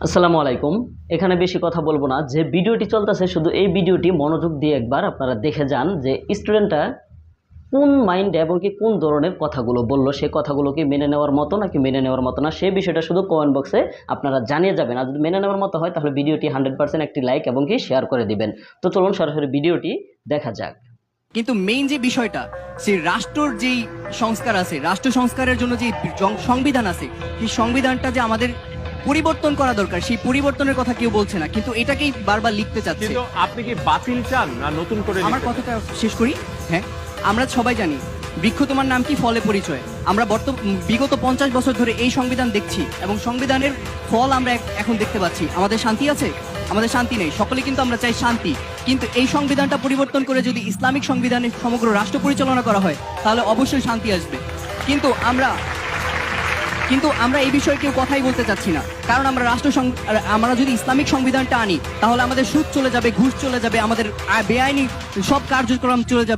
আসসালামু আলাইকুম। এখানে বেশি কথা বলবো না। যে ভিডিওটি চলতেছে শুধু এই ভিডিওটি মনোযোগ দিয়ে একবার আপনারা দেখে যান যে স্টুডেন্টটা কোন মাইন্ডে এবং কি কোন ধরনের কথাগুলো বলল, সে কথাগুলো কি মেনে নেওয়ার মতো নাকি মেনে নেওয়ার মতো না, সেই বিষয়টা শুধু কমেন্ট বক্সে আপনারা জানিয়ে যাবেন। আর যদি মেনে নেওয়ার মতো হয় তাহলে ভিডিওটি 100% একটি লাইক এবং কি শেয়ার করে দিবেন। তো চলুন সরাসরি ভিডিওটি দেখা যাক। কিন্তু মেইন যে বিষয়টা, সেই রাষ্ট্রর যেই সংস্কার আছে, রাষ্ট্র সংস্কারের জন্য যে সংবিধান আছে, সেই সংবিধানটা যে আমাদের পরিবর্তন করা দরকার, সেই পরিবর্তনের কথা কেউ বলছে না, কিন্তু এটাকেই বারবার লিখতে চাচ্ছে। কিন্তু আপনি কি বাতিল চান না নতুন করে আমার লিখতে চান? কথাটা শেষ করি। হ্যাঁ, আমরা সবাই জানি বৃক্ষ তোমার নাম কি, ফলে পরিচয়। আমরা বিগত 50 বছর ধরে এই সংবিধান দেখছি এবং সংবিধানের ফল আমরা এখন দেখতে পাচ্ছি। আমাদের শান্তি আছে? আমাদের শান্তি নেই। সকলে কিন্তু আমরা চাই শান্তি, কিন্তু এই সংবিধানটা পরিবর্তন করে যদি ইসলামিক সংবিধানে সমগ্র রাষ্ট্র পরিচালনা করা হয় তাহলে অবশ্যই শান্তি আসবে। কিন্তু আমরা এই বিষয়ে কেউ কথাই বলতে চাচ্ছি না, কারণ আমরা যদি ইসলামিক সংবিধানটা আনি তাহলে আমাদের সুদ চলে যাবে, ঘুষ চলে যাবে, আমাদের বেআইনি সব কার্যক্রম চলে যাবে।